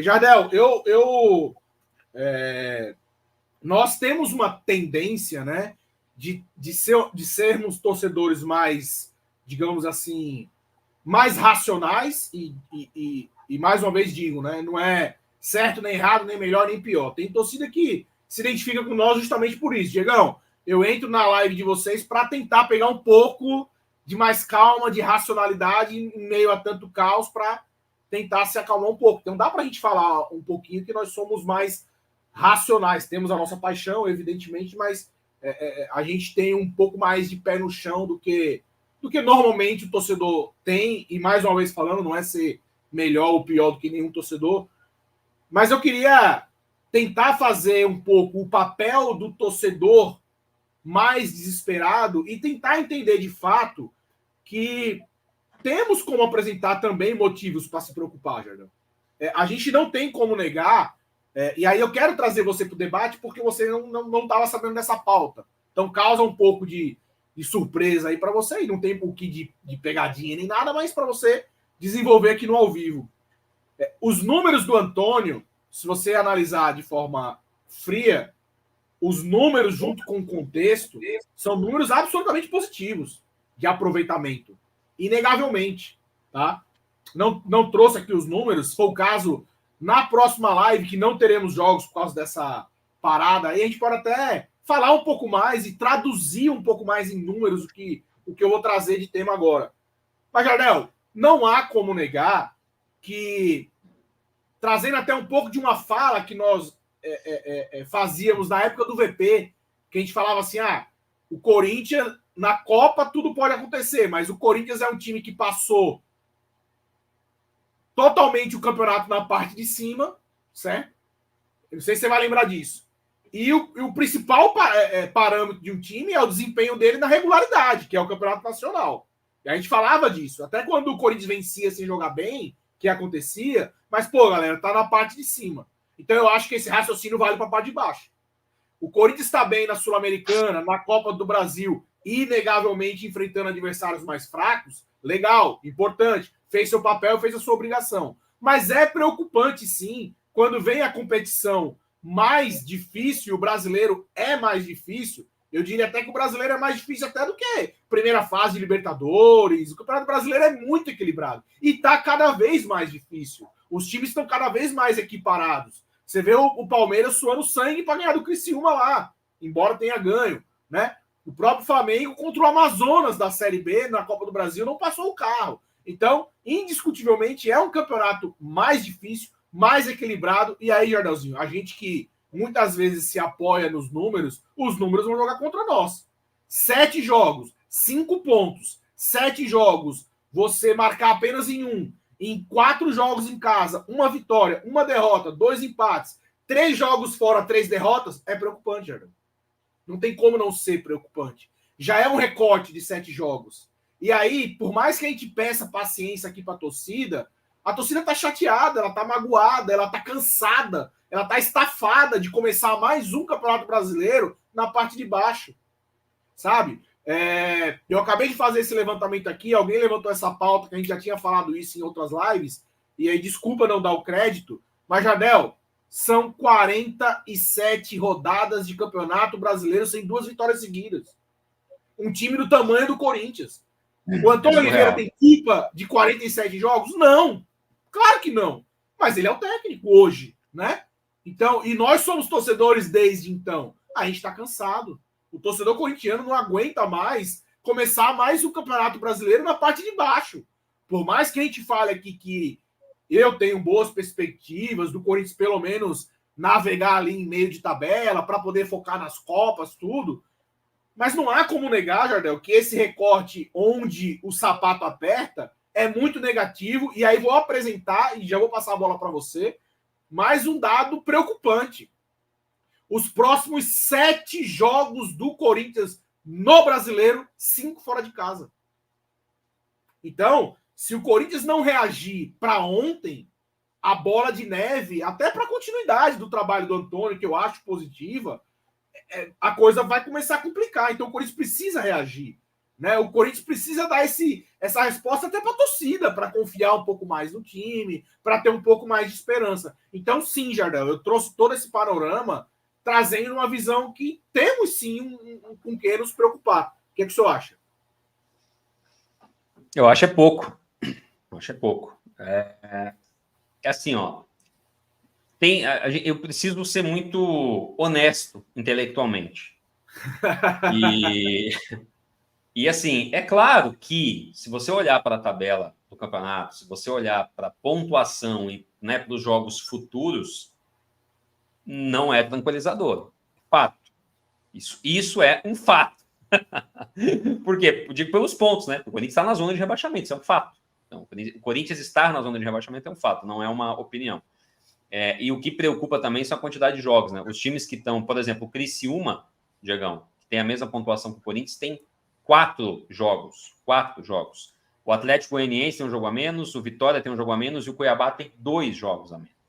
Jardel, nós temos uma tendência, né, de sermos torcedores mais, digamos assim, mais racionais e mais uma vez digo, né, não é certo nem errado, nem melhor nem pior. Tem torcida que se identifica com nós justamente por isso. Diegão, eu entro na live de vocês para tentar pegar um pouco de mais calma, de racionalidade em meio a tanto caos para tentar se acalmar um pouco. Então dá para a gente falar um pouquinho que nós somos mais racionais. Temos a nossa paixão, evidentemente, mas a gente tem um pouco mais de pé no chão do que normalmente o torcedor tem. E mais uma vez falando, não é ser melhor ou pior do que nenhum torcedor, mas eu queria tentar fazer um pouco o papel do torcedor mais desesperado e tentar entender de fato que temos como apresentar também motivos para se preocupar, Jardel. A gente não tem como negar, e aí eu quero trazer você para o debate porque você não estava sabendo dessa pauta. Então causa um pouco de surpresa aí para você, e não tem um pouquinho de pegadinha nem nada, mas para você desenvolver aqui no ao vivo. Os números do Antônio, se você analisar de forma fria, os números junto com o contexto são números absolutamente positivos de aproveitamento, inegavelmente, tá? Não trouxe aqui os números, se for o caso, na próxima live, que não teremos jogos por causa dessa parada, aí a gente pode até falar um pouco mais e traduzir um pouco mais em números o que eu vou trazer de tema agora. Mas, Jardel, não há como negar que, trazendo até um pouco de uma fala que nós fazíamos na época do VP, que a gente falava assim, o Corinthians, na Copa tudo pode acontecer, mas o Corinthians é um time que passou totalmente o campeonato na parte de cima, certo? Eu não sei se você vai lembrar disso. E o principal parâmetro de um time é o desempenho dele na regularidade, que é o campeonato nacional. E a gente falava disso. Até quando o Corinthians vencia sem jogar bem, que acontecia, mas, pô, galera, tá na parte de cima. Então eu acho que esse raciocínio vale para a parte de baixo. O Corinthians está bem na Sul-Americana, na Copa do Brasil, inegavelmente enfrentando adversários mais fracos. Legal, importante. Fez seu papel, fez a sua obrigação. Mas é preocupante, sim, quando vem a competição mais difícil, o brasileiro é mais difícil. Eu diria até que o brasileiro é mais difícil até do que primeira fase de Libertadores. O Campeonato Brasileiro é muito equilibrado. E está cada vez mais difícil. Os times estão cada vez mais equiparados. Você vê o Palmeiras suando sangue para ganhar do Criciúma lá, embora tenha ganho, né? O próprio Flamengo contra o Amazonas da Série B na Copa do Brasil não passou o carro. Então, indiscutivelmente, é um campeonato mais difícil, mais equilibrado. E aí, Jardelzinho, a gente que muitas vezes se apoia nos números, os números vão jogar contra nós. 7 jogos, 5 pontos. 7 jogos, você marcar apenas em um. Em 4 jogos em casa, 1 vitória, 1 derrota, 2 empates, 3 jogos fora, 3 derrotas, é preocupante, Jardel. Não tem como não ser preocupante. Já é um recorte de 7 jogos. E aí, por mais que a gente peça paciência aqui para a torcida tá chateada, ela tá magoada, ela tá cansada, ela tá estafada de começar mais um Campeonato Brasileiro na parte de baixo. Sabe? Eu acabei de fazer esse levantamento aqui, alguém levantou essa pauta, que a gente já tinha falado isso em outras lives, e aí desculpa não dar o crédito, mas, Jardel, são 47 rodadas de Campeonato Brasileiro sem 2 vitórias seguidas. Um time do tamanho do Corinthians. O Antônio Oliveira tem culpa de 47 jogos? Não. Claro que não. Mas ele é o técnico hoje, né? Então, e nós somos torcedores desde então. A gente tá cansado. O torcedor corintiano não aguenta mais começar mais o Campeonato Brasileiro na parte de baixo. Por mais que a gente fale aqui que eu tenho boas perspectivas do Corinthians, pelo menos, navegar ali em meio de tabela para poder focar nas Copas, tudo. Mas não há como negar, Jardel, que esse recorte onde o sapato aperta é muito negativo. E aí vou apresentar, e já vou passar a bola para você, mais um dado preocupante. Os próximos 7 jogos do Corinthians no Brasileiro, 5 fora de casa. Então, se o Corinthians não reagir para ontem, a bola de neve, até para a continuidade do trabalho do Antônio, que eu acho positiva, a coisa vai começar a complicar. Então, o Corinthians precisa reagir. Né? O Corinthians precisa dar essa resposta até para a torcida, para confiar um pouco mais no time, para ter um pouco mais de esperança. Então, sim, Jardel, eu trouxe todo esse panorama trazendo uma visão que temos sim com que nos preocupar. O que o senhor acha? Eu acho é pouco. Eu acho é pouco. É assim, ó. Eu preciso ser muito honesto intelectualmente. E assim, é claro que se você olhar para a tabela do campeonato, se você olhar para a pontuação e, né, para os jogos futuros, não é tranquilizador. Fato. Isso é um fato. Por quê? Eu digo pelos pontos, né? O Corinthians está na zona de rebaixamento, isso é um fato. Então, o Corinthians estar na zona de rebaixamento é um fato, não é uma opinião. E o que preocupa também são a quantidade de jogos, né? Os times que estão, por exemplo, o Criciúma, Diegão, que tem a mesma pontuação que o Corinthians, tem 4 jogos. 4 jogos. O Atlético Goianiense tem um jogo a menos, o Vitória tem um jogo a menos e o Cuiabá tem 2 jogos a menos.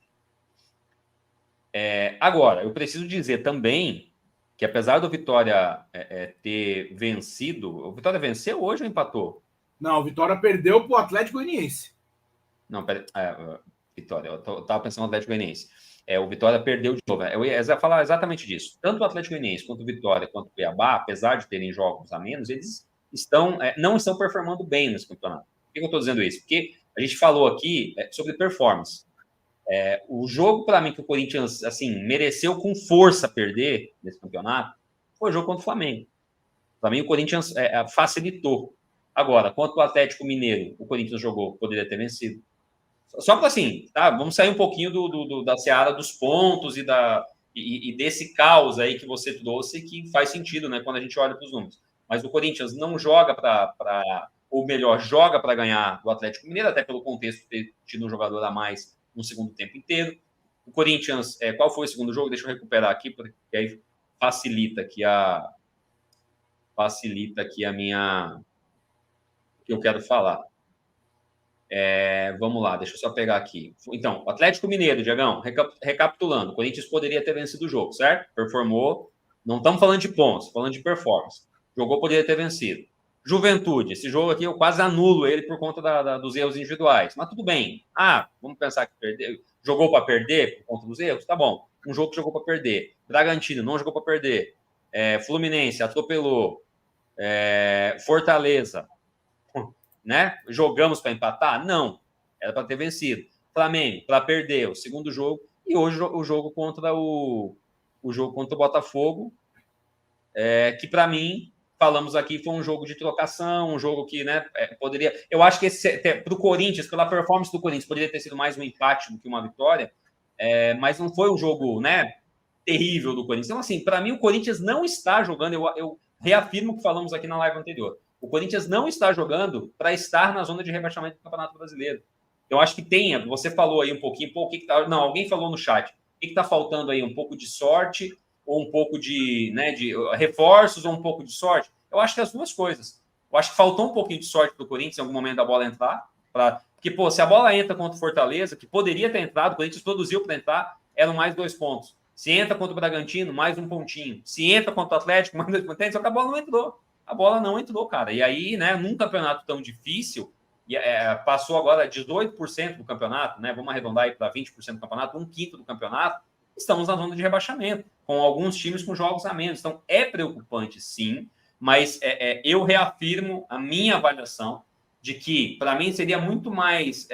Agora, eu preciso dizer também que apesar do Vitória ter vencido, o Vitória venceu hoje ou empatou? Não, o Vitória perdeu para o Atlético Goianiense. Não, pera, Vitória, eu estava pensando no Atlético Goianiense. O Vitória perdeu de novo. Eu ia falar exatamente disso. Tanto o Atlético Goianiense quanto o Vitória, quanto o Cuiabá, apesar de terem jogos a menos, eles não estão performando bem nesse campeonato. Por que eu estou dizendo isso? Porque a gente falou aqui sobre performance. O jogo, para mim, que o Corinthians assim, mereceu com força perder nesse campeonato foi o jogo contra o Flamengo. Para mim, o Corinthians facilitou. Agora, quanto o Atlético Mineiro, o Corinthians jogou, poderia ter vencido. Só para assim, tá? Vamos sair um pouquinho da seara dos pontos e desse caos aí que você trouxe, que faz sentido, né? Quando a gente olha para os números. Mas o Corinthians não joga ou melhor, joga para ganhar do Atlético Mineiro, até pelo contexto de ter tido um jogador a mais no segundo tempo inteiro. O Corinthians, qual foi o segundo jogo? Deixa eu recuperar aqui, porque aí facilita aqui a minha o que eu quero falar. Vamos lá, deixa eu só pegar aqui. Então, o Atlético Mineiro, Diagão, recapitulando, o Corinthians poderia ter vencido o jogo, certo? Performou, não estamos falando de pontos, falando de performance. Jogou, poderia ter vencido. Juventude, esse jogo aqui eu quase anulo ele por conta dos erros individuais, mas tudo bem. Vamos pensar que perdeu. Jogou para perder por conta dos erros? Tá bom. Um jogo que jogou para perder. Bragantino não jogou para perder. Fluminense atropelou. Fortaleza, né? Jogamos para empatar? Não. Era para ter vencido. Flamengo, para perder o segundo jogo. E hoje o jogo contra o Botafogo, que para mim, falamos aqui, foi um jogo de trocação, um jogo que, né, poderia... Eu acho que para o Corinthians, pela performance do Corinthians, poderia ter sido mais um empate do que uma vitória, mas não foi um jogo, né, terrível do Corinthians. Então, assim, para mim, o Corinthians não está jogando, eu reafirmo o que falamos aqui na live anterior. O Corinthians não está jogando para estar na zona de rebaixamento do Campeonato Brasileiro. Eu acho que você falou aí um pouquinho, não, alguém falou no chat, o que está faltando aí? Um pouco de sorte ou um pouco de reforços ou um pouco de sorte? Eu acho que as duas coisas. Eu acho que faltou um pouquinho de sorte para o Corinthians em algum momento da bola entrar, porque, se a bola entra contra o Fortaleza, que poderia ter entrado, o Corinthians produziu para entrar, eram mais 2 pontos. Se entra contra o Bragantino, mais 1 pontinho. Se entra contra o Atlético, mais 2 pontinhos, só que a bola não entrou. A bola não entrou, cara. E aí, né, num campeonato tão difícil, passou agora 18% do campeonato, né? Vamos arredondar aí para 20% do campeonato, 1/5 do campeonato, estamos na zona de rebaixamento, com alguns times com jogos a menos. Então, é preocupante, sim, mas eu reafirmo a minha avaliação de que, para mim, seria muito mais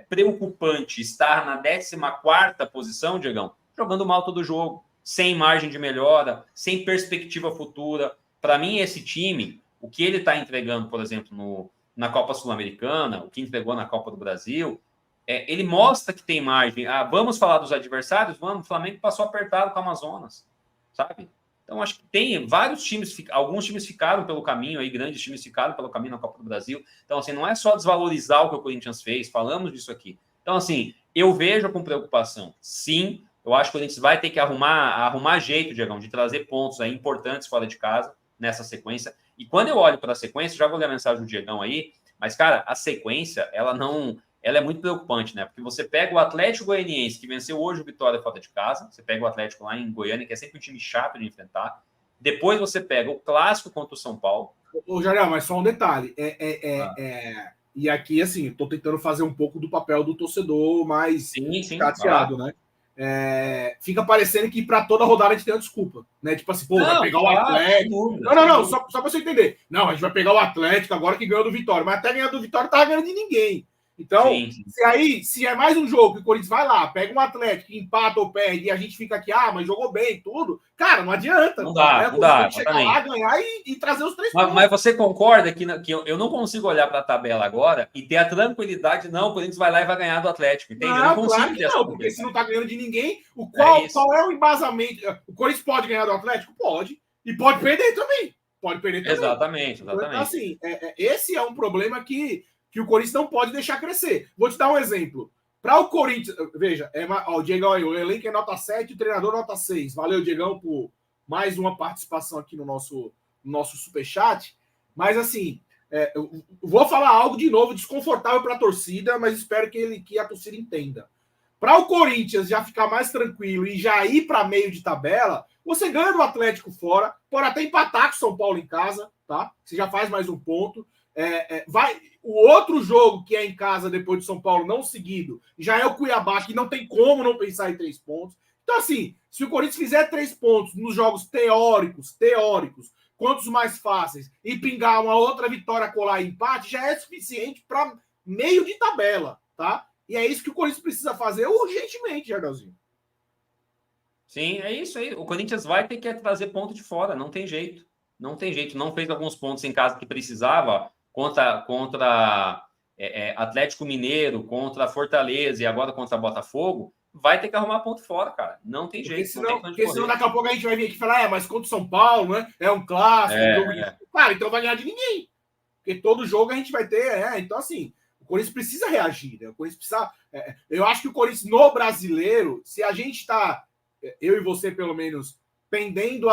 preocupante estar na 14ª posição, Diegão, jogando mal todo jogo, sem margem de melhora, sem perspectiva futura. Para mim, esse time, o que ele está entregando, por exemplo, na Copa Sul-Americana, o que entregou na Copa do Brasil, ele mostra que tem margem. Vamos falar dos adversários? Vamos, o Flamengo passou apertado com o Amazonas, sabe? Então, acho que tem vários times, alguns times ficaram pelo caminho, aí grandes times ficaram pelo caminho na Copa do Brasil. Então, assim, não é só desvalorizar o que o Corinthians fez, falamos disso aqui. Então, assim, eu vejo com preocupação, sim. Eu acho que o Corinthians vai ter que arrumar jeito, Diegão, de trazer pontos aí importantes fora de casa, nessa sequência. E quando eu olho para a sequência, já vou ler a mensagem do Diegão aí, mas, cara, a sequência, ela é muito preocupante, né? Porque você pega o Atlético Goianiense, que venceu hoje o Vitória fora de casa, você pega o Atlético lá em Goiânia, que é sempre um time chato de enfrentar, Depois você pega o clássico contra o São Paulo. Ô, Jariel, mas só um detalhe. E aqui, assim, estou tentando fazer um pouco do papel do torcedor mais chateado, né? Fica parecendo que para toda rodada a gente tem uma desculpa, né? Tipo assim, vai pegar o Atlético. Não, só para você entender. Não, a gente vai pegar o Atlético agora que ganhou do Vitória, mas até ganhar do Vitória tava ganhando de ninguém. Então, se é mais um jogo que o Corinthians vai lá, pega um Atlético, empata ou perde, e a gente fica aqui, mas jogou bem tudo, cara, não adianta. Não dá, não dá. Chegar lá, ganhar e trazer os 3 pontos. Mas você concorda que eu não consigo olhar para a tabela agora e ter a tranquilidade, não, o Corinthians vai lá e vai ganhar do Atlético, entende? Não, eu não consigo claro que não, porque se não tá ganhando de ninguém, qual é o embasamento? O Corinthians pode ganhar do Atlético? Pode. E pode perder também. Exatamente. Então, assim, esse é um problema que o Corinthians não pode deixar crescer. Vou te dar um exemplo. Para o Corinthians, veja, o Diegão aí, o elenco é nota 7, o treinador nota 6. Valeu, Diegão, por mais uma participação aqui no nosso superchat. Mas, assim, eu vou falar algo de novo desconfortável para a torcida, mas espero que a torcida entenda. Para o Corinthians já ficar mais tranquilo e já ir para meio de tabela, você ganha do Atlético fora, pode até empatar com o São Paulo em casa, tá? Você já faz mais um ponto. O outro jogo que é em casa depois do São Paulo não seguido já é o Cuiabá, que não tem como não pensar em 3 pontos. Então, assim, se o Corinthians fizer 3 pontos nos jogos teóricos, quanto os mais fáceis, e pingar uma outra vitória, colar e empate, já é suficiente para meio de tabela, tá? E é isso que o Corinthians precisa fazer urgentemente, Jardalzinho. Sim, é isso aí. O Corinthians vai ter que trazer ponto de fora, não tem jeito. Não tem jeito. Não fez alguns pontos em casa que precisava contra Atlético Mineiro, contra Fortaleza e agora contra Botafogo. Vai ter que arrumar ponto fora, cara. Não tem jeito. Porque senão daqui a pouco a gente vai vir aqui e falar, mas contra o São Paulo, né? É um clássico, um jogo de... Claro, então vai ganhar de ninguém. Porque todo jogo a gente vai ter, Então, assim, o Corinthians precisa reagir, né? O Corinthians precisa... eu acho que o Corinthians no brasileiro, se a gente está, eu e você pelo menos, pendendo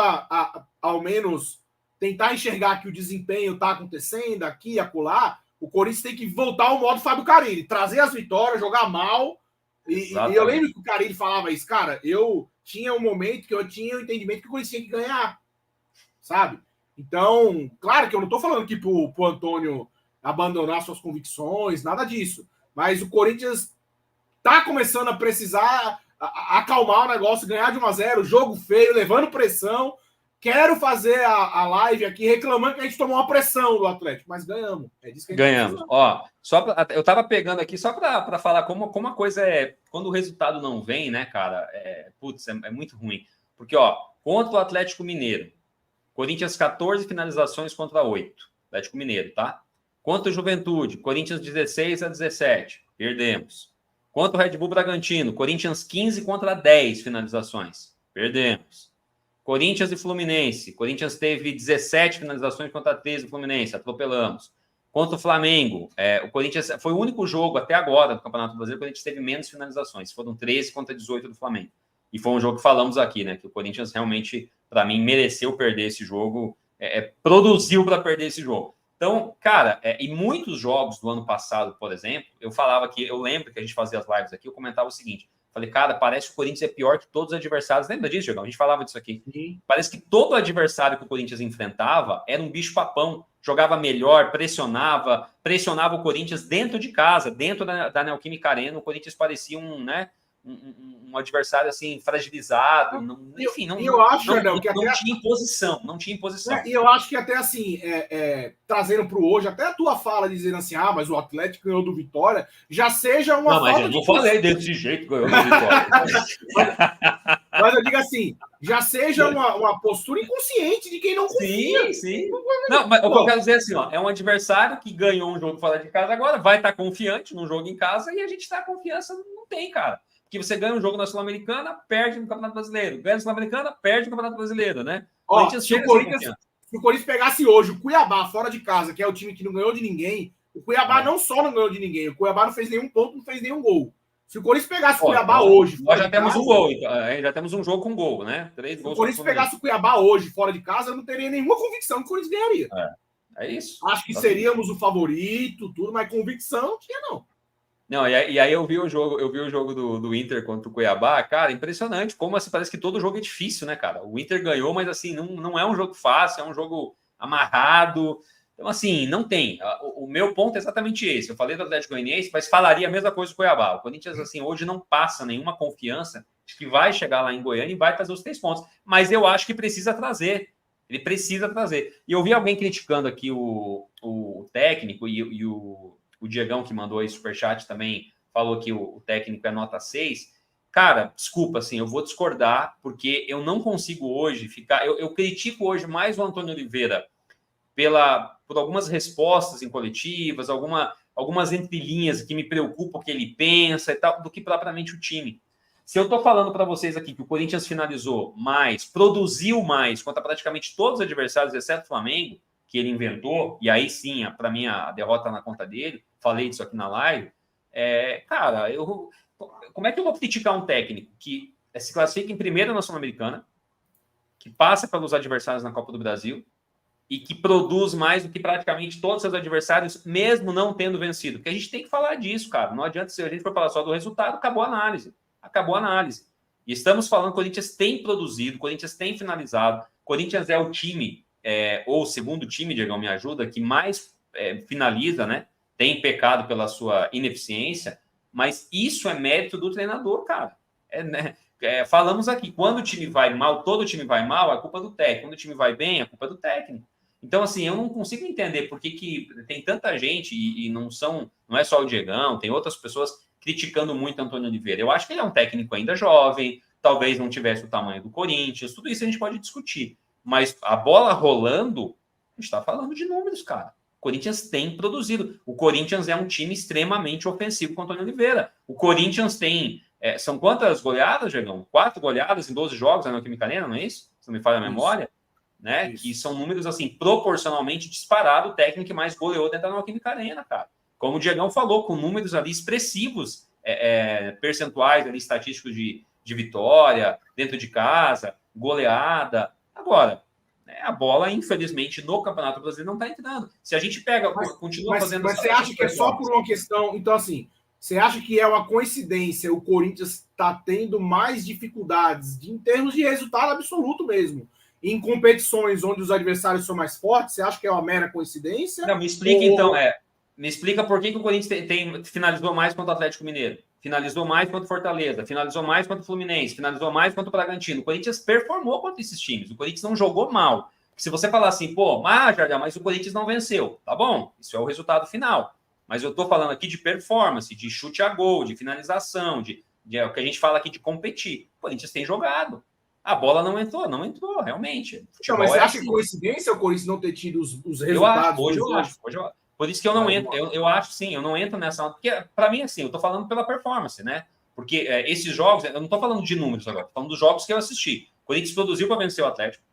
ao menos tentar enxergar que o desempenho está acontecendo aqui e acolá, o Corinthians tem que voltar ao modo Fábio Carille, trazer as vitórias, jogar mal. E eu lembro que o Carille falava isso, cara, eu tinha um momento que eu tinha o entendimento que o Corinthians tinha que ganhar, sabe? Então, claro que eu não estou falando aqui pro Antônio abandonar suas convicções, nada disso, mas o Corinthians tá começando a precisar acalmar o negócio, ganhar de 1-0, jogo feio, levando pressão. Quero fazer a live aqui reclamando que a gente tomou uma pressão do Atlético, mas ganhamos. É disso que a gente ganhamos. Ó, eu tava pegando aqui só para falar como a coisa é. Quando o resultado não vem, né, cara? É muito ruim. Porque, ó, contra o Atlético Mineiro, Corinthians 14 finalizações contra 8. Atlético Mineiro, tá? Contra o Juventude, Corinthians 16-17. Perdemos. Contra o Red Bull Bragantino, Corinthians 15 contra 10 finalizações. Perdemos. Corinthians e Fluminense. Corinthians teve 17 finalizações contra 13 do Fluminense. Atropelamos. Contra o Flamengo. O Corinthians foi o único jogo até agora do Campeonato Brasileiro que o Corinthians teve menos finalizações. Foram 13 contra 18 do Flamengo. E foi um jogo que falamos aqui, né? Que o Corinthians realmente, para mim, mereceu perder esse jogo. Produziu para perder esse jogo. Então, cara, em muitos jogos do ano passado, por exemplo, eu lembro que a gente fazia as lives aqui, eu comentava o seguinte. Falei, cara, parece que o Corinthians é pior que todos os adversários. Lembra disso, Diogão? A gente falava disso aqui. Sim. Parece que todo adversário que o Corinthians enfrentava era um bicho-papão. Jogava melhor, pressionava o Corinthians dentro de casa, dentro da Neoquímica Arena. O Corinthians parecia um adversário assim, fragilizado. Tinha imposição. Não tinha imposição. E eu acho que até assim, trazendo para o hoje, até a tua fala dizendo assim, mas o Atlético ganhou do Vitória, já seja uma falta. Mas eu não falei desse jeito que ganhou do Vitória. mas eu digo assim, já seja uma postura inconsciente de quem não confia. Sim. Não, mas o que eu quero dizer é assim, ó, é um adversário que ganhou um jogo fora de casa agora, vai estar confiante num jogo em casa e a gente está confiança, não tem, cara. Porque você ganha um jogo na Sul-Americana, perde no Campeonato Brasileiro. Ganha na Sul-Americana, perde no Campeonato Brasileiro, né? Se o Corinthians pegasse hoje o Cuiabá fora de casa, que é o time que não ganhou de ninguém, o Cuiabá não só não ganhou de ninguém, o Cuiabá não fez nenhum ponto, não fez nenhum gol. Se o Corinthians pegasse o Cuiabá hoje... Nós já temos um gol, já temos um jogo com gol, né? 3 gols. Se o Corinthians pegasse o Cuiabá hoje fora de casa, eu não teria nenhuma convicção que o Corinthians ganharia. É isso. Acho que seríamos o favorito, tudo, mas convicção não tinha, não. Não, e aí eu vi o jogo do Inter contra o Cuiabá, cara, impressionante, como assim, parece que todo jogo é difícil, né, cara? O Inter ganhou, mas assim, não é um jogo fácil, é um jogo amarrado. Então, assim, não tem. O meu ponto é exatamente esse. Eu falei do Atlético Goianiense, mas falaria a mesma coisa do Cuiabá. O Corinthians, assim, hoje não passa nenhuma confiança de que vai chegar lá em Goiânia e vai trazer os 3 pontos. Mas eu acho que precisa trazer. Ele precisa trazer. E eu vi alguém criticando aqui o técnico e o Diegão, que mandou aí superchat também, falou que o técnico é nota 6. Cara, desculpa, assim, eu vou discordar, porque eu não consigo hoje ficar... Eu critico hoje mais o Antônio Oliveira por algumas respostas em coletivas, algumas entrelinhas que me preocupam o que ele pensa e tal, do que propriamente o time. Se eu estou falando para vocês aqui que o Corinthians finalizou mais, produziu mais contra praticamente todos os adversários, exceto o Flamengo, que ele inventou, e aí sim, para mim, a derrota na conta dele, falei disso aqui na live, cara, como é que eu vou criticar um técnico que se classifica em primeira na Sul-Americana, que passa pelos adversários na Copa do Brasil, e que produz mais do que praticamente todos os seus adversários, mesmo não tendo vencido? Porque a gente tem que falar disso, cara. Não adianta, se a gente for falar só do resultado, acabou a análise. Acabou a análise. E estamos falando que o Corinthians tem produzido, o Corinthians tem finalizado, o Corinthians é o time, ou o segundo time, Diegão, me ajuda, que mais finaliza, né? Tem pecado pela sua ineficiência, mas isso é mérito do treinador, cara. Né? Falamos aqui, quando o time vai mal, todo o time vai mal, é culpa do técnico. Quando o time vai bem, é culpa do técnico. Então, assim, eu não consigo entender por que tem tanta gente, e não é só o Diegão, tem outras pessoas criticando muito Antônio Oliveira. Eu acho que ele é um técnico ainda jovem, talvez não tivesse o tamanho do Corinthians, tudo isso a gente pode discutir. Mas a bola rolando, a gente está falando de números, cara. O Corinthians tem produzido. O Corinthians é um time extremamente ofensivo com o Antônio Oliveira. O Corinthians tem... são quantas goleadas, Diegão? 4 goleadas em 12 jogos na Neoquímica Arena, não é isso? Se não me falha a memória. Né? Que são números, assim, proporcionalmente disparado, o técnico que mais goleou dentro da Neoquímica Arena, cara. Como o Diegão falou, com números ali expressivos, percentuais ali, estatísticos de vitória, dentro de casa, goleada. Agora, a bola, infelizmente, no Campeonato Brasileiro não está entrando. Se a gente continua fazendo... Mas você acha que é só por uma questão... Então, assim, você acha que é uma coincidência o Corinthians está tendo mais dificuldades em termos de resultado absoluto mesmo, em competições onde os adversários são mais fortes? Você acha que é uma mera coincidência? Não, me explica então, me explica por que o Corinthians finalizou mais contra o Atlético Mineiro, finalizou mais contra o Fortaleza, finalizou mais contra o Fluminense, finalizou mais contra o Bragantino. O Corinthians performou contra esses times, o Corinthians não jogou mal. Se você falar assim, Jardel, mas o Corinthians não venceu, tá bom, isso é o resultado final. Mas eu tô falando aqui de performance, de chute a gol, de finalização, de o que a gente fala aqui de competir. O Corinthians tem jogado. A bola não entrou, realmente. Não, mas você acha que coincidência o Corinthians não ter tido os resultados? Hoje eu acho. Por isso que eu não entro. Eu acho, sim, eu não entro nessa... Porque, para mim, assim, eu tô falando pela performance, né? Porque esses jogos... Eu não tô falando de números agora. Tô falando dos jogos que eu assisti. O Corinthians produziu para vencer o Atlético.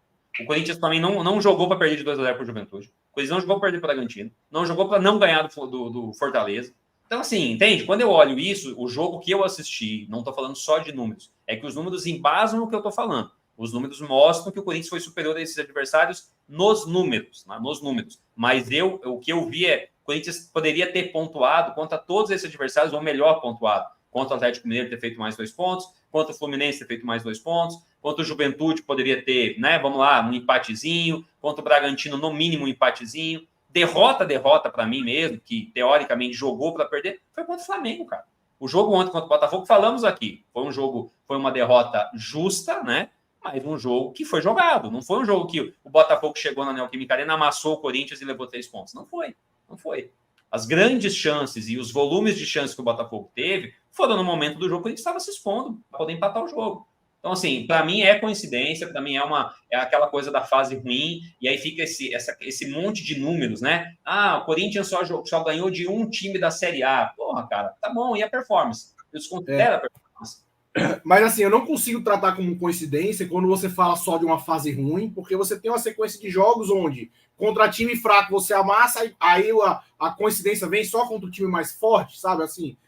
O Corinthians também não jogou para perder de 2-0 para o Juventude. O Corinthians não jogou para perder para o Bragantino. Não jogou para não ganhar do Fortaleza. Então, assim, entende? Quando eu olho isso, o jogo que eu assisti, não tô falando só de números, é que os números embasam o que eu tô falando. Os números mostram que o Corinthians foi superior a esses adversários nos números, né? Nos números. Mas o que eu vi o Corinthians poderia ter pontuado contra todos esses adversários, ou melhor pontuado. Contra o Atlético Mineiro ter feito mais 2 pontos, contra o Fluminense ter feito mais 2 pontos, contra o Juventude poderia ter, né, vamos lá, um empatezinho, contra o Bragantino, no mínimo, um empatezinho. Derrota para mim mesmo, que teoricamente jogou para perder, foi contra o Flamengo, cara. O jogo ontem contra o Botafogo, falamos aqui, foi uma derrota justa, né? Mas um jogo que foi jogado. Não foi um jogo que o Botafogo chegou na Neoquímica Arena, amassou o Corinthians e levou 3 pontos. Não foi. As grandes chances e os volumes de chances que o Botafogo teve foram no momento do jogo que ele estava se expondo para poder empatar o jogo. Então, assim, para mim é coincidência, para mim é aquela coisa da fase ruim, e aí fica esse monte de números, né? O Corinthians só ganhou de um time da Série A. Porra, cara, tá bom, e a performance? Eu desconsidero a performance. Mas assim, eu não consigo tratar como coincidência quando você fala só de uma fase ruim, porque você tem uma sequência de jogos onde contra time fraco você amassa, aí a coincidência vem só contra o time mais forte, sabe? Assim,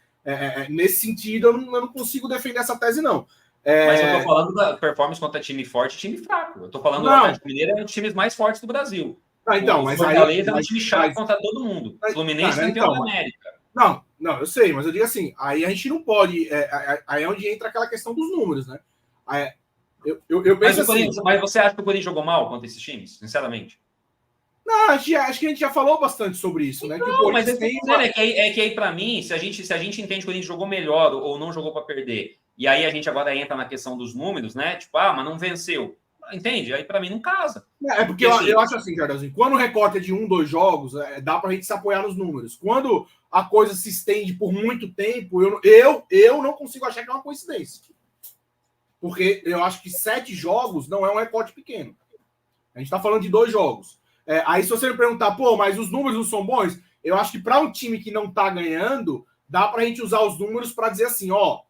nesse sentido, eu não consigo defender essa tese, não. Mas eu tô falando da performance contra time forte e time fraco. Eu tô falando do Atlético Mineiro, é um dos times mais fortes do Brasil. Então, o Fortaleza é um time chato contra todo mundo. Fluminense campeão da América. Não, Não, eu sei, mas eu digo assim, aí a gente não pode. Aí é onde entra aquela questão dos números, né? Eu penso assim. Mas você acha que o Corinthians jogou mal contra esses times, sinceramente? Não, acho que a gente já falou bastante sobre isso, né? Que o Não, mas Corinthians tem. é que aí, para mim, se a gente entende que o Corinthians jogou melhor ou não jogou para perder, e aí a gente agora entra na questão dos números, né? Tipo, mas não venceu. Entende? Aí para mim não casa. É porque eu acho assim, Jardãozinho, quando o recorte é de 1, 2 jogos, dá pra gente se apoiar nos números. Quando a coisa se estende por muito tempo, eu não consigo achar que é uma coincidência. Porque eu acho que 7 jogos não é um recorte pequeno. A gente tá falando de 2 jogos. Aí se você me perguntar, pô, mas os números não são bons, eu acho que para um time que não tá ganhando, dá pra gente usar os números para dizer assim, ó,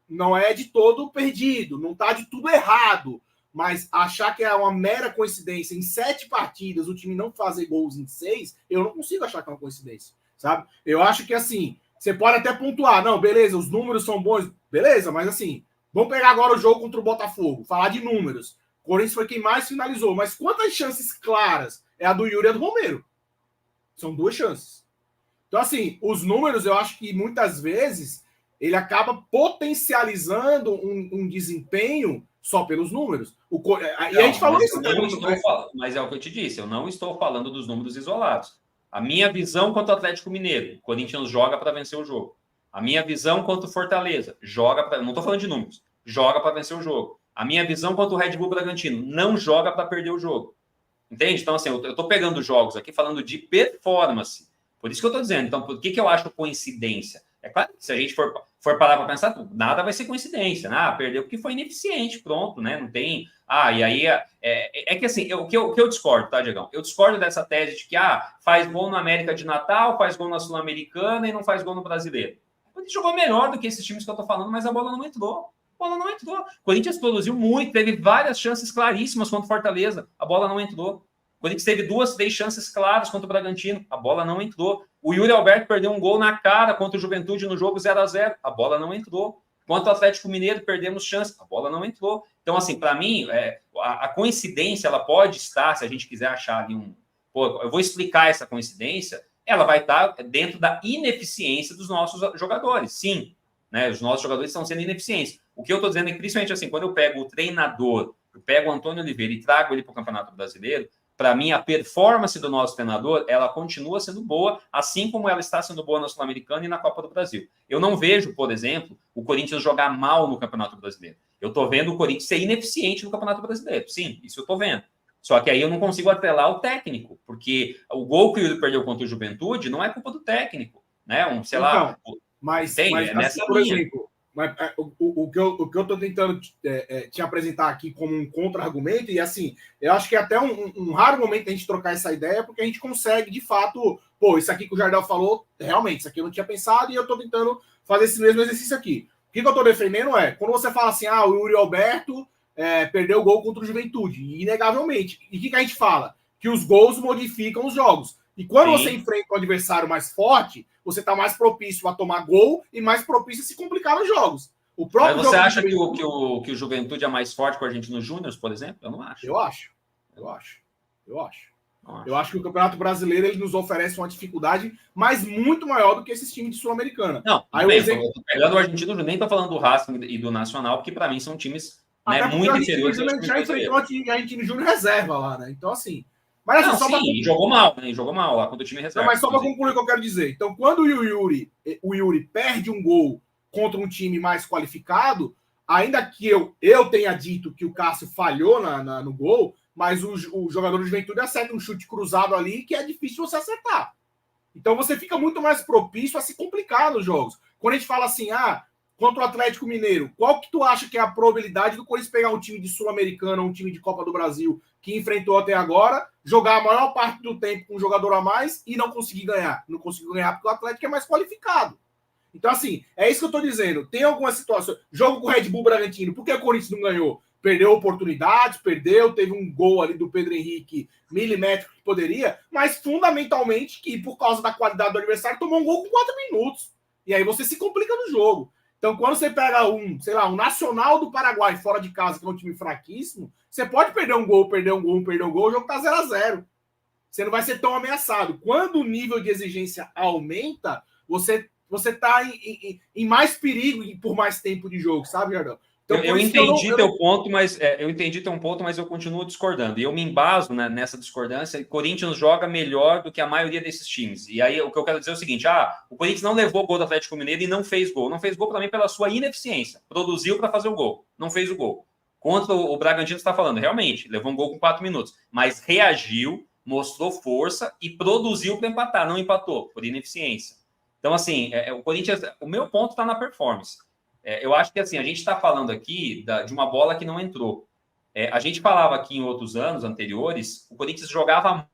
não é de todo perdido, não tá de tudo errado. Mas achar que é uma mera coincidência em 7 partidas o time não fazer gols em 6, eu não consigo achar que é uma coincidência, sabe? Eu acho que assim, você pode até pontuar, não, beleza, os números são bons, beleza, mas assim, vamos pegar agora o jogo contra o Botafogo, falar de números. O Corinthians foi quem mais finalizou, mas quantas chances claras é a do Yuri e a do Romero? São 2 chances. Então, assim, os números eu acho que muitas vezes ele acaba potencializando um desempenho só pelos números. E a gente falou isso também. Mas é o que eu te disse, eu não estou falando dos números isolados. A minha visão contra o Atlético Mineiro, o Corinthians joga para vencer o jogo. A minha visão contra o Fortaleza, joga para. Não estou falando de números, joga para vencer o jogo. A minha visão contra o Red Bull Bragantino, não joga para perder o jogo. Entende? Então, assim, eu estou pegando jogos aqui falando de performance. Por isso que eu estou dizendo. Então, por que eu acho coincidência? É claro que se a gente for parar para pensar, nada vai ser coincidência. Perdeu porque foi ineficiente, pronto, né? Não tem. E aí é que assim, o que eu discordo, tá, Diegão? Eu discordo dessa tese de que faz gol na América de Natal, faz gol na Sul-Americana e não faz gol no Brasileiro. O Corinthians jogou melhor do que esses times que eu tô falando, mas a bola não entrou. A bola não entrou. O Corinthians produziu muito, teve várias chances claríssimas contra o Fortaleza, a bola não entrou. O Corinthians teve 2, 3 chances claras contra o Bragantino, a bola não entrou. O Yuri Alberto perdeu um gol na cara contra o Juventude no jogo 0-0, a bola não entrou. Contra o Atlético Mineiro, perdemos chance, a bola não entrou. Então, assim, para mim, a coincidência, ela pode estar, se a gente quiser achar ali eu vou explicar essa coincidência, ela vai estar dentro da ineficiência dos nossos jogadores, sim. Né? Os nossos jogadores estão sendo ineficientes. O que eu estou dizendo é que, principalmente assim, quando eu pego o treinador, eu pego o Antônio Oliveira e trago ele para o Campeonato Brasileiro, para mim, a performance do nosso treinador, ela continua sendo boa, assim como ela está sendo boa na Sul-Americana e na Copa do Brasil. Eu não vejo, por exemplo, o Corinthians jogar mal no Campeonato Brasileiro. Eu estou vendo o Corinthians ser ineficiente no Campeonato Brasileiro. Sim, isso eu estou vendo. Só que aí eu não consigo atrelar o técnico, porque o gol que o Yuri perdeu contra o Juventude não é culpa do técnico, né? Sei lá... Mas assim, por exemplo, o que eu estou tentando te apresentar aqui como um contra-argumento, e assim, eu acho que é até um raro momento a gente trocar essa ideia, porque a gente consegue, de fato, isso aqui que o Jardel falou, realmente, isso aqui eu não tinha pensado, e eu estou tentando fazer esse mesmo exercício aqui. O que eu estou defendendo quando você fala assim, o Yuri Alberto perdeu o gol contra o Juventude, inegavelmente. E o que a gente fala? Que os gols modificam os jogos. E quando você enfrenta um adversário mais forte, você está mais propício a tomar gol e mais propício a se complicar nos jogos. Mas você acha que o Juventude é mais forte que o Argentino Júnior, por exemplo? Eu não acho. Eu acho que o Campeonato Brasileiro ele nos oferece uma dificuldade, mas muito maior do que esses times de Sul-Americana. Não, eu tô pegando o Argentino Júnior, nem tô falando do Racing e do Nacional, porque para mim são times muito inferiores. A gente já enfrentou a Argentino Júnior reserva lá, né? Então, assim... Mas, assim, jogou mal, né? Jogou mal lá quando o time reserva. Mas só para concluir o que eu quero dizer. Então, quando o Yuri perde um gol contra um time mais qualificado, ainda que eu tenha dito que o Cássio falhou no gol, mas o jogador de Juventude acerta um chute cruzado ali que é difícil você acertar. Então, você fica muito mais propício a se complicar nos jogos. Quando a gente fala assim, contra o Atlético Mineiro, qual que tu acha que é a probabilidade do Corinthians pegar um time de Sul-Americana ou um time de Copa do Brasil que enfrentou até agora, jogar a maior parte do tempo com um jogador a mais e não conseguir ganhar? Não conseguiu ganhar porque o Atlético é mais qualificado. Então, assim, é isso que eu estou dizendo. Tem algumas situações. Jogo com o Red Bull Bragantino, por que o Corinthians não ganhou? Perdeu oportunidades, teve um gol ali do Pedro Henrique milimétrico que poderia, mas fundamentalmente que por causa da qualidade do adversário tomou um gol com 4 minutos. E aí você se complica no jogo. Então, quando você pega um Nacional do Paraguai fora de casa, que é um time fraquíssimo, você pode perder um gol, o jogo tá 0-0. Você não vai ser tão ameaçado. Quando o nível de exigência aumenta, você você tá em mais perigo por mais tempo de jogo, sabe, Jardel? Então, eu entendi teu ponto, mas eu entendi teu ponto, mas eu continuo discordando. E eu me embaso, né, nessa discordância. O Corinthians joga melhor do que a maioria desses times. E aí o que eu quero dizer é o seguinte: o Corinthians não levou gol do Atlético Mineiro e não fez gol. Não fez gol também pela sua ineficiência. Produziu para fazer o gol, não fez o gol. Contra o Bragantino, você está falando, realmente, levou um gol com 4 minutos, mas reagiu, mostrou força e produziu para empatar, não empatou, por ineficiência. Então, assim, o Corinthians, o meu ponto está na performance. Eu acho que assim, a gente está falando aqui de uma bola que não entrou. A gente falava aqui em outros anos anteriores, o Corinthians jogava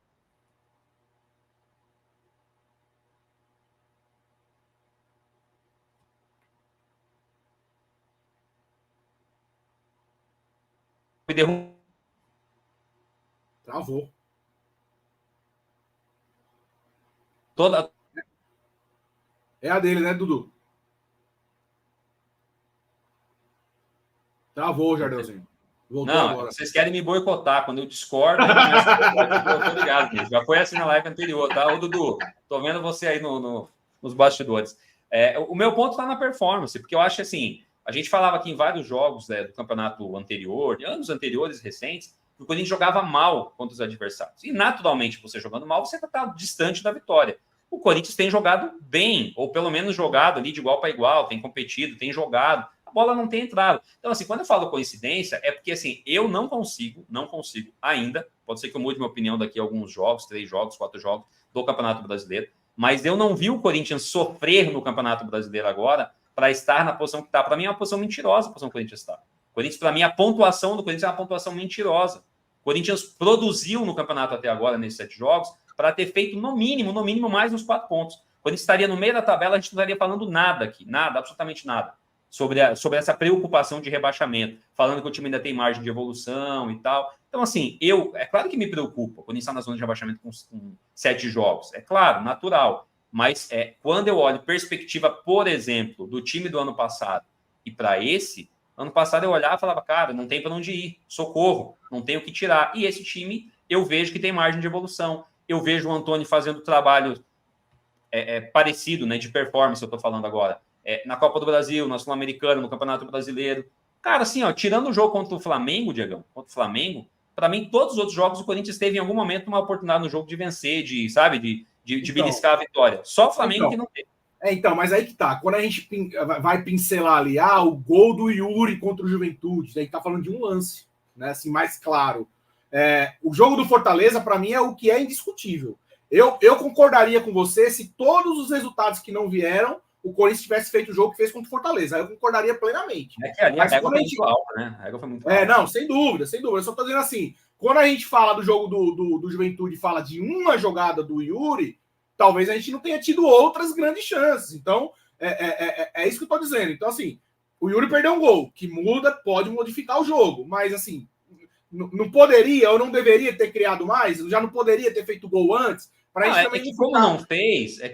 Travou. toda. É a dele, né, Dudu? Travou, Jardelzinho. Voltou Não, agora. vocês querem me boicotar. Quando eu discordo, aí começa a eu tô ligado. Já foi assim na live anterior, tá? Ô, Dudu, tô vendo você aí nos bastidores. O meu ponto está na performance, porque eu acho assim, a gente falava aqui em vários jogos do campeonato anterior, de anos anteriores, recentes, que o Corinthians jogava mal contra os adversários. E, naturalmente, você jogando mal, você está distante da vitória. O Corinthians tem jogado bem, ou pelo menos jogado ali de igual para igual, tem competido, tem jogado. A bola não tem entrado. Então, assim, quando eu falo coincidência, é porque, assim, eu não consigo ainda, pode ser que eu mude minha opinião daqui a alguns jogos, 3 jogos, 4 jogos do Campeonato Brasileiro, mas eu não vi o Corinthians sofrer no Campeonato Brasileiro agora para estar na posição que está. Para mim é uma posição mentirosa a posição que o Corinthians está. O Corinthians, para mim, a pontuação do Corinthians é uma pontuação mentirosa. O Corinthians produziu no campeonato até agora, nesses 7 jogos, para ter feito no mínimo, mais uns 4 pontos. O Corinthians estaria no meio da tabela, a gente não estaria falando nada aqui, nada, absolutamente nada, sobre essa preocupação de rebaixamento, falando que o time ainda tem margem de evolução e tal. Então, assim, é claro que me preocupa quando está na zona de rebaixamento com 7 jogos. É claro, natural. Mas quando eu olho perspectiva, por exemplo, do time do ano passado e para esse, ano passado eu olhava e falava, cara, não tem para onde ir, socorro, não tem o que tirar. E esse time, eu vejo que tem margem de evolução. Eu vejo o Antônio fazendo trabalho parecido, né, de performance, eu estou falando agora, na Copa do Brasil, na Sul-Americana, no Campeonato Brasileiro. Cara, assim, ó, tirando o jogo contra o Flamengo, Diegão, para mim, todos os outros jogos, o Corinthians teve em algum momento uma oportunidade no jogo de vencer, de beliscar a vitória. Só o Flamengo que não teve. Então, mas aí que tá. Quando a gente vai pincelar ali, o gol do Yuri contra o Juventude, daí tá falando de um lance, né? Assim, mais claro. O jogo do Fortaleza, para mim, é o que é indiscutível. Eu concordaria com você se todos os resultados que não vieram, o Corinthians tivesse feito o jogo que fez contra o Fortaleza. Aí eu concordaria plenamente. Ali a régua foi muito alta, né? A régua foi muito alta. Não, sem dúvida, sem dúvida. Eu só tô dizendo assim, quando a gente fala do jogo do Juventude e fala de uma jogada do Yuri, talvez a gente não tenha tido outras grandes chances. Então, é isso que eu tô dizendo. Então, assim, o Yuri perdeu um gol, que pode modificar o jogo, mas, assim, não poderia ou não deveria ter criado mais? Já não poderia ter feito gol antes?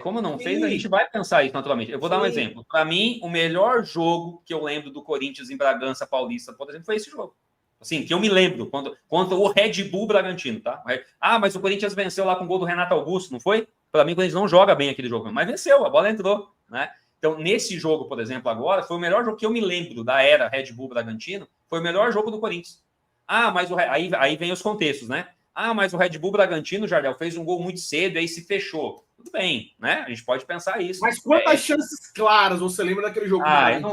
Como não fez, a gente vai pensar isso naturalmente. Eu vou dar um exemplo. Para mim, o melhor jogo que eu lembro do Corinthians em Bragança Paulista, por exemplo, foi esse jogo. Assim, que eu me lembro, contra o Red Bull Bragantino, tá? Mas o Corinthians venceu lá com o gol do Renato Augusto, não foi? Para mim, o Corinthians não joga bem aquele jogo, mas venceu, a bola entrou, né? Então, nesse jogo, por exemplo, agora, foi o melhor jogo que eu me lembro da era Red Bull Bragantino, foi o melhor jogo do Corinthians. Mas aí vem os contextos, né? Mas o Red Bull Bragantino, Jardel, fez um gol muito cedo e aí se fechou. Tudo bem, né? A gente pode pensar isso. Mas quantas chances claras você lembra daquele jogo?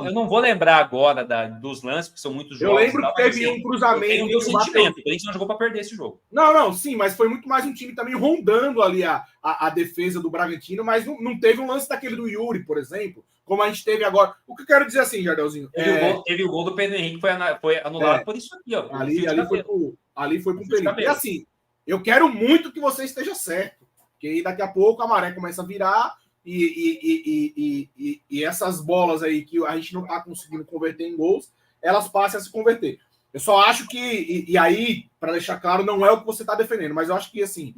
Eu não vou lembrar agora dos lances, porque são muitos jogos. Eu lembro que teve um cruzamento. Eu tenho o meu sentimento. O Corinthians não jogou para perder esse jogo. Não, sim, mas foi muito mais um time também rondando ali a defesa do Bragantino, mas não teve um lance daquele do Yuri, por exemplo, como a gente teve agora. O que eu quero dizer assim, Jardelzinho? Teve o gol do Pedro Henrique, foi anulado por isso aqui, ó. Ali foi com o Pedro. E assim, eu quero muito que você esteja certo, porque aí daqui a pouco a maré começa a virar e essas bolas aí que a gente não está conseguindo converter em gols, elas passem a se converter. Eu só acho que, e aí, para deixar claro, não é o que você está defendendo, mas eu acho que, assim,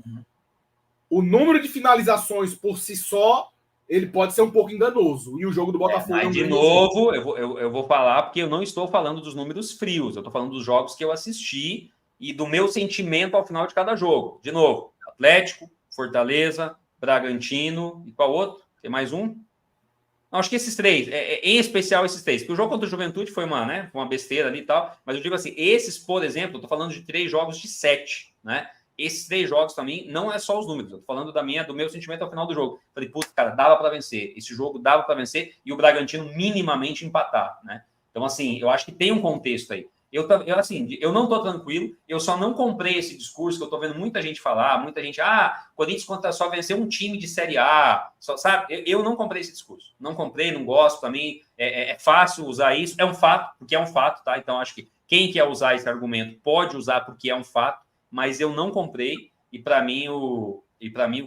o número de finalizações por si só, ele pode ser um pouco enganoso. E o jogo do Botafogo... Mas, de novo, eu vou falar, porque eu não estou falando dos números frios, eu estou falando dos jogos que eu assisti e do meu sentimento ao final de cada jogo. De novo, Atlético, Fortaleza, Bragantino, e qual outro? Tem mais um? Não, acho que esses três, em especial esses três, porque o jogo contra o Juventude foi uma besteira ali e tal, mas eu digo assim, esses, por exemplo, eu tô falando de 3 jogos de 7, né? Esses 3 jogos também não é só os números, eu tô falando do meu sentimento ao final do jogo. Falei, putz, cara, dava para vencer, esse jogo dava para vencer e o Bragantino minimamente empatar, né? Então, assim, eu acho que tem um contexto aí. Eu não tô tranquilo, eu só não comprei esse discurso que eu tô vendo muita gente falar, muita gente, Corinthians contra só vencer um time de Série A, só, sabe? Eu não comprei esse discurso, não comprei, não gosto, para mim é fácil usar isso, é um fato, porque é um fato, tá? Então acho que quem quer usar esse argumento pode usar porque é um fato, mas eu não comprei e para mim o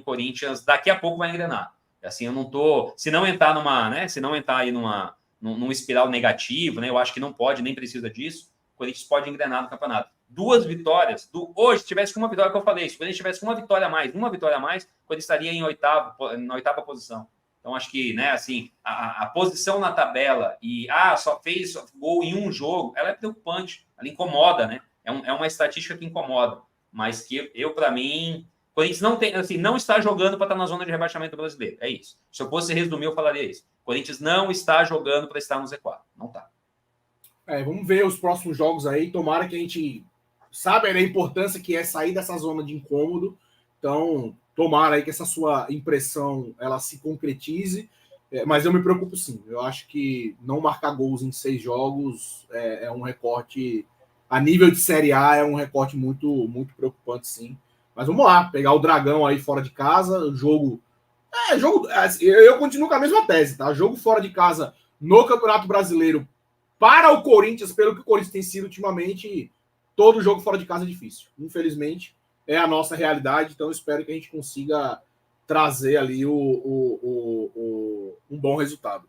Corinthians daqui a pouco vai engrenar. Assim, eu não tô, se não entrar numa, né, se não entrar aí num espiral negativo, né? Eu acho que não pode, nem precisa disso. O Corinthians pode engrenar no campeonato. 2 vitórias. Hoje, se tivesse com uma vitória, que eu falei, se o Corinthians tivesse com uma vitória a mais, o Corinthians estaria na oitava posição. Então, acho que, né, assim, a posição na tabela e, só fez gol em um jogo, ela é preocupante, ela incomoda, né? É uma estatística que incomoda. Mas que para mim, o Corinthians não tem, assim, não está jogando para estar na zona de rebaixamento brasileiro. É isso. Se eu fosse resumir, eu falaria isso. O Corinthians não está jogando para estar no Z4. Não está. Vamos ver os próximos jogos aí. Tomara que a gente sabe a importância que é sair dessa zona de incômodo. Então, tomara aí que essa sua impressão ela se concretize. Mas eu me preocupo sim. Eu acho que não marcar gols em 6 jogos é um recorte a nível de Série A, é um recorte muito, muito preocupante, sim. Mas vamos lá, pegar o Dragão aí fora de casa, jogo. Eu continuo com a mesma tese, tá? Jogo fora de casa no Campeonato Brasileiro para o Corinthians, pelo que o Corinthians tem sido ultimamente, todo jogo fora de casa é difícil. Infelizmente, é a nossa realidade, então espero que a gente consiga trazer ali um bom resultado.